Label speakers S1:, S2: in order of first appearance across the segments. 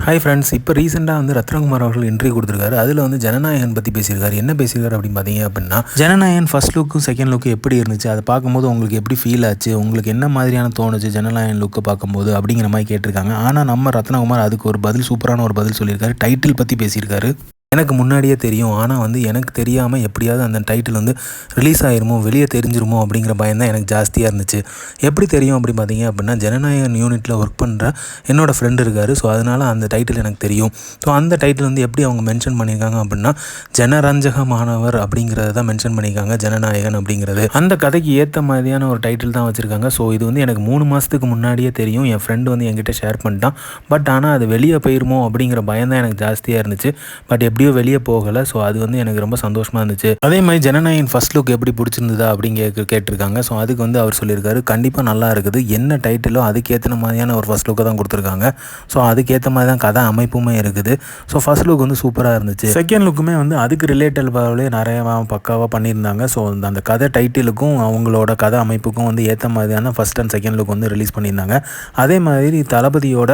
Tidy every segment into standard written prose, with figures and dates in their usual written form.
S1: Hi friends, இப்போ ரீசெண்டாக வந்து ரத்னகுமார் அவர்கள் இன்டர்வியூ கொடுத்துருக்காரு. அதில் வந்து ஜனநாயகன் பற்றி பேசியிருக்காரு. என்ன பேசியிருக்காரு அப்படின்னு பார்த்தீங்க அப்படின்னா, ஜனநாயகன் ஃபர்ஸ்ட் லுக்கும் செகண்ட் லுக்கும் எப்படி இருந்துச்சு, அதை பார்க்கும்போது உங்களுக்கு எப்படி ஃபீல் ஆச்சு, உங்களுக்கு என்ன மாதிரியான தோணுச்சு ஜனநாயகன் லுக்கை பார்க்கும்போது அப்படிங்கிற மாதிரி கேட்டிருக்காங்க. ஆனால் நம்ம ரத்னகுமார் அதுக்கு ஒரு பதில், சூப்பரான ஒரு பதில் சொல்லியிருக்காரு. டைட்டில் பற்றி பேசியிருக்காரு. எனக்கு முன்னாடியே தெரியும், ஆனால் வந்து எனக்கு தெரியாமல் எப்படியாவது அந்த டைட்டில் வந்து ரிலீஸ் ஆயிருமோ, வெளியே தெரிஞ்சிருமோ அப்படிங்கிற பயம் தான் எனக்கு ஜாஸ்தியாக இருந்துச்சு. எப்படி தெரியும் அப்படி பார்த்தீங்க அப்படின்னா, ஜனநாயகன் யூனிட்டில் ஒர்க் பண்ணுற என்னோடய ஃப்ரெண்டு இருக்கார். ஸோ அதனால் அந்த டைட்டில் எனக்கு தெரியும். ஸோ அந்த டைட்டில் வந்து எப்படி அவங்க மென்ஷன் பண்ணியிருக்காங்க அப்படின்னா, ஜனரஞ்சகமானவர் அப்படிங்கிறத தான் மென்ஷன் பண்ணியிருக்காங்க, ஜனநாயகன் அப்படிங்கிறது. அந்த கதைக்கு ஏற்ற மாதிரியான ஒரு டைட்டில் தான் வச்சுருக்காங்க. ஸோ இது வந்து எனக்கு 3 மாதத்துக்கு முன்னாடியே தெரியும். என் ஃப்ரெண்டு வந்து என்கிட்ட ஷேர் பண்ணிட்டான். பட் ஆனால் அது வெளியே போயிருமோ அப்படிங்கிற பயம் தான் எனக்கு ஜாஸ்தியாக இருந்துச்சு. பட் எப்படியோ வெளியே போகலை. ஸோ அது வந்து எனக்கு ரொம்ப சந்தோஷமாக இருந்துச்சு. அதே மாதிரி ஜனநாயகன் ஃபர்ஸ்ட் லுக் எப்படி பிடிச்சிருந்ததா அப்படின்னு கேட்டிருக்காங்க. ஸோ அதுக்கு வந்து அவர் சொல்லியிருக்காரு, கண்டிப்பாக நல்லா இருக்குது. என்ன டைட்டிலோ அதுக்கேற்ற மாதிரியான ஒரு ஃபர்ஸ்ட் லுக்கை தான் கொடுத்துருக்காங்க. ஸோ அதுக்கேற்ற மாதிரி தான் கதை அமைப்புமே இருக்குது. ஸோ ஃபர்ஸ்ட் லுக் வந்து சூப்பராக இருந்துச்சு. செகண்ட் லுக்குமே வந்து அதுக்கு ரிலேட்டடாகவே நிறைய பக்காவாக பண்ணியிருந்தாங்க. ஸோ அந்த கதை டைட்டிலுக்கும் அவங்களோட கதை அமைப்புக்கும் வந்து ஏற்ற மாதிரியான ஃபர்ஸ்ட் அண்ட் செகண்ட் லுக் வந்து ரிலீஸ் பண்ணியிருந்தாங்க. அதே மாதிரி தளபதியோட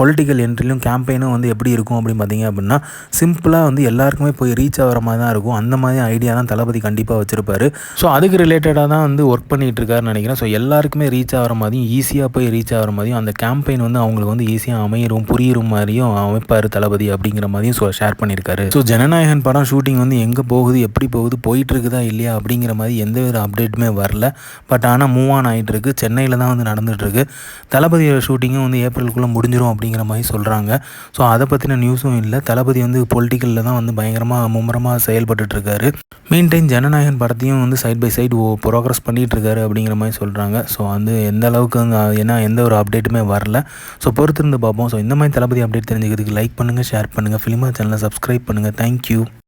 S1: பொலிட்டிக்கல் என்ட்ரிலும் கேம்பெயினும் வந்து எப்படி இருக்கும் அப்படின்னு பார்த்தீங்க அப்படின்னா, சிம்பிளாக வந்து எல்லாருக்குமே போய் ரீச் ஆகிற மாதிரி தான் இருக்கும். அந்த மாதிரி ஐடியா தான் தளபதி கண்டிப்பாக வச்சுருப்பாரு. ஸோ அதுக்கு ரிலேட்டடாக தான் வந்து ஒர்க் பண்ணிகிட்டு இருக்காருன்னு நினைக்கிறேன். ஸோ எல்லாருக்குமே ரீச் ஆகிற மாதிரியும், ஈஸியாக போய் ரீச் ஆகிற மாதிரியும், அந்த கேம்பெயின் வந்து அவங்களுக்கு வந்து ஈஸியாக அமையிரும், புரியுற மாதிரியும் அமைப்பார் தளபதி அப்படிங்கிற மாதிரியும் ஷேர் பண்ணியிருக்காரு. ஸோ ஜனநாயகன் படம் ஷூட்டிங் வந்து எங்கே போகுது, எப்படி போகுது, போயிட்டு இருக்குதா இல்லையா அப்படிங்கிற மாதிரி எந்த ஒரு அப்டேட்டுமே வரல. பட் ஆனால் மூவ் ஆன் ஆகிட்டு இருக்கு. சென்னையில் தான் வந்து நடந்துகிட்ருக்கு. தளபதியோட ஷூட்டிங்கும் வந்து ஏப்ரலுக்குள்ளே முடிஞ்சிடும் அப்படிங்கிற மாதிரி சொல்கிறாங்க. ஸோ அதை பற்றின நியூஸும் இல்லை. தளபதி வந்து பொலிட்டிக்கலில் தான் வந்து பயங்கரமாக மும்முரமாக செயல்பட்டுருக்காரு. மீன்டைம் ஜனநாயகன் படத்தையும் வந்து சைட் பை சைடு ப்ரோக்ரஸ் பண்ணிகிட்டு இருக்காரு அப்படிங்கிற மாதிரி சொல்கிறாங்க. ஸோ வந்து எந்த அளவுக்கு ஏன்னா எந்த ஒரு அப்டேட்டுமே வரல. ஸோ பொறுத்திருந்து பார்ப்போம். ஸோ இந்த மாதிரி தளபதி அப்டேட் தெரிஞ்சுக்கிறதுக்கு லைக் பண்ணுங்கள், ஷேர் பண்ணுங்கள், ஃபிலிமா சேனலை சப்ஸ்கிரைப் பண்ணுங்கள். தேங்க்யூ.